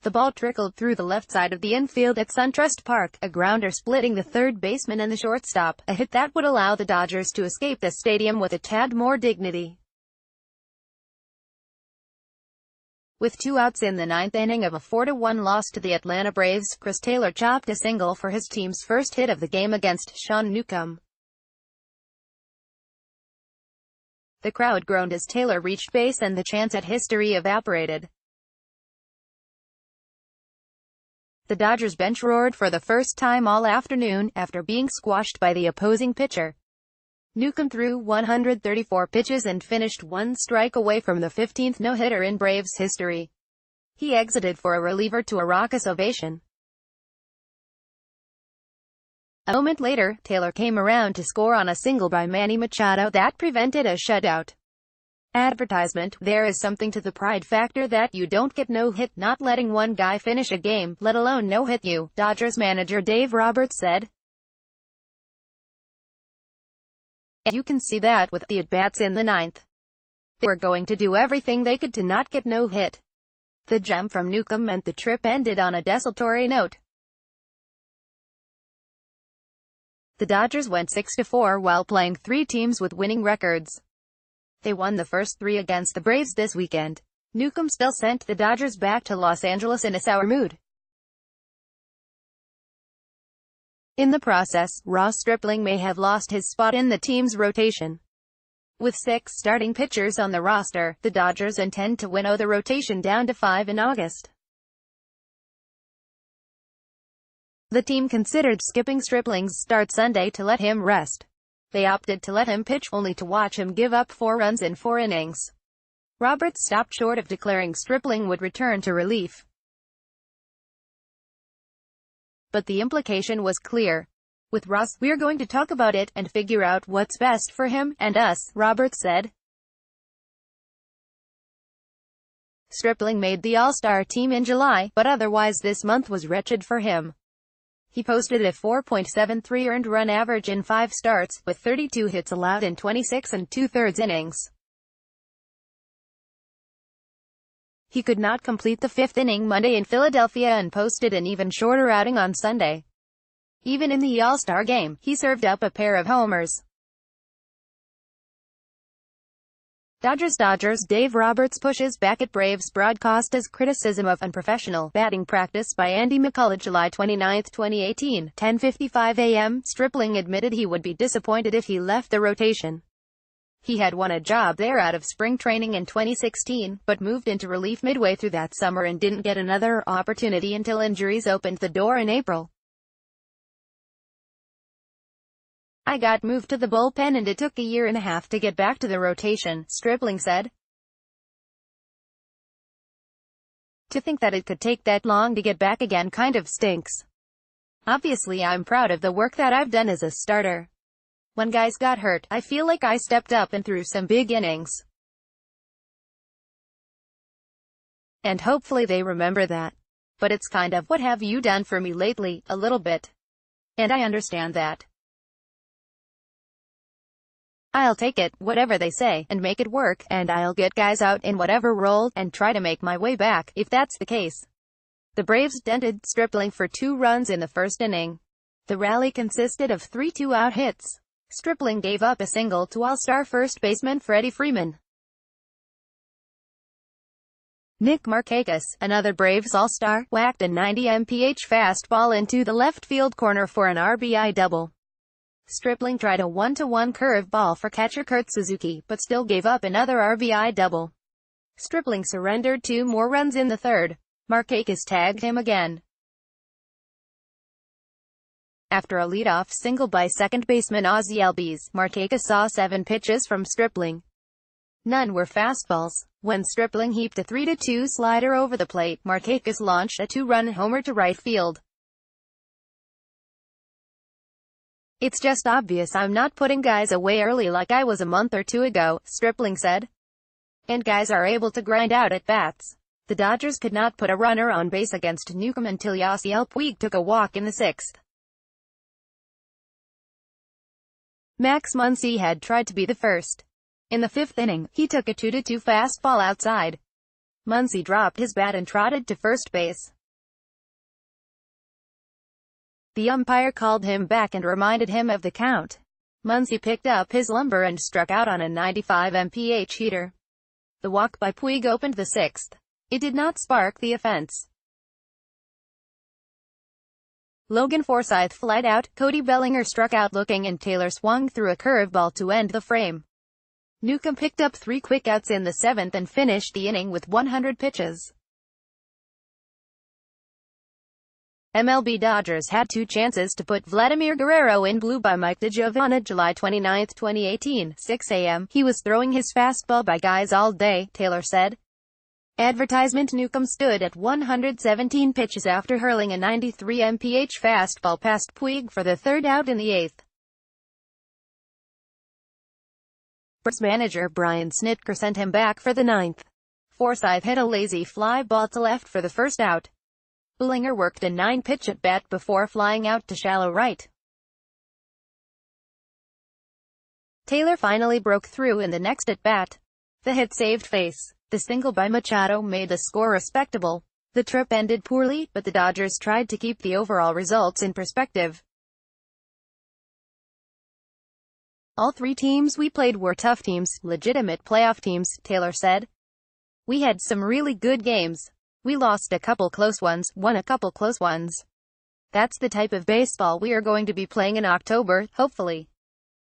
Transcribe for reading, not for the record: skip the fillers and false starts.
The ball trickled through the left side of the infield at SunTrust Park, a grounder splitting the third baseman and the shortstop, a hit that would allow the Dodgers to escape the stadium with a tad more dignity. With 2 outs in the ninth inning of a 4-1 loss to the Atlanta Braves, Chris Taylor chopped a single for his team's first hit of the game against Sean Newcomb. The crowd groaned as Taylor reached base and the chance at history evaporated. The Dodgers bench roared for the first time all afternoon, after being squashed by the opposing pitcher. Newcomb threw 134 pitches and finished 1 strike away from the 15th no-hitter in Braves history. He exited for a reliever to a raucous ovation. A moment later, Taylor came around to score on a single by Manny Machado that prevented a shutout. Advertisement: there is something to the pride factor that you don't get no-hit. Not letting one guy finish a game, let alone no-hit you, Dodgers manager Dave Roberts said. And you can see that with the at-bats in the ninth. They were going to do everything they could to not get no-hit. The gem from Newcomb meant the trip ended on a desultory note. The Dodgers went 6-4 while playing 3 teams with winning records. They won the first 3 against the Braves this weekend. Newcomb still sent the Dodgers back to Los Angeles in a sour mood. In the process, Ross Stripling may have lost his spot in the team's rotation. With 6 starting pitchers on the roster, the Dodgers intend to winnow the rotation down to 5 in August. The team considered skipping Stripling's start Sunday to let him rest. They opted to let him pitch, only to watch him give up 4 runs in 4 innings. Roberts stopped short of declaring Stripling would return to relief. But the implication was clear. With Ross, we're going to talk about it and figure out what's best for him and us, Roberts said. Stripling made the All-Star team in July, but otherwise this month was wretched for him. He posted a 4.73 earned run average in 5 starts, with 32 hits allowed in 26 2/3 innings. He could not complete the 5th inning Monday in Philadelphia and posted an even shorter outing on Sunday. Even in the All-Star game, he served up a pair of homers. Dodgers Dave Roberts pushes back at Braves broadcast as criticism of unprofessional batting practice by Andy McCullough. July 29, 2018, 10:55 a.m. Stripling admitted he would be disappointed if he left the rotation. He had won a job there out of spring training in 2016, but moved into relief midway through that summer and didn't get another opportunity until injuries opened the door in April. I got moved to the bullpen and it took a year and a half to get back to the rotation, Stripling said. To think that it could take that long to get back again kind of stinks. Obviously I'm proud of the work that I've done as a starter. When guys got hurt, I feel like I stepped up and threw some big innings. And hopefully they remember that. But it's kind of, what have you done for me lately, a little bit. And I understand that. I'll take it, whatever they say, and make it work, and I'll get guys out in whatever role, and try to make my way back, if that's the case. The Braves dented Stripling for 2 runs in the first inning. The rally consisted of 3 2-out hits. Stripling gave up a single to All-Star first baseman Freddie Freeman. Nick Markakis, another Braves All-Star, whacked a 90 mph fastball into the left field corner for an RBI double. Stripling tried a 1-1 curve-ball for catcher Kurt Suzuki, but still gave up another RBI double. Stripling surrendered 2 more runs in the third. Markakis tagged him again. After a leadoff single by second baseman Ozzie Albies, Markakis saw 7 pitches from Stripling. None were fastballs. When Stripling heaped a 3-2 slider over the plate, Markakis launched a 2-run homer to right field. It's just obvious I'm not putting guys away early like I was a month or 2 ago, Stripling said. And guys are able to grind out at bats. The Dodgers could not put a runner on base against Newcomb until Yasiel Puig took a walk in the 6th. Max Muncy had tried to be the first. In the 5th inning, he took a 2-2 fastball outside. Muncy dropped his bat and trotted to first base. The umpire called him back and reminded him of the count. Muncy picked up his lumber and struck out on a 95 mph heater. The walk by Puig opened the sixth. It did not spark the offense. Logan Forsythe flied out, Cody Bellinger struck out looking, and Taylor swung through a curveball to end the frame. Newcomb picked up 3 quick outs in the 7th and finished the inning with 100 pitches. MLB Dodgers had 2 chances to put Vladimir Guerrero in blue by Mike DeGiovanna July 29, 2018, 6 a.m. He was throwing his fastball by guys all day, Taylor said. Advertisement: Newcomb stood at 117 pitches after hurling a 93 mph fastball past Puig for the 3rd out in the 8th. Braves manager Brian Snitker sent him back for the 9th. Forsythe hit a lazy fly ball to left for the 1st out. Bellinger worked a 9-pitch at-bat before flying out to shallow right. Taylor finally broke through in the next at-bat. The hit saved face. The single by Machado made the score respectable. The trip ended poorly, but the Dodgers tried to keep the overall results in perspective. All 3 teams we played were tough teams, legitimate playoff teams, Taylor said. We had some really good games. We lost a couple close ones, won a couple close ones. That's the type of baseball we are going to be playing in October, hopefully.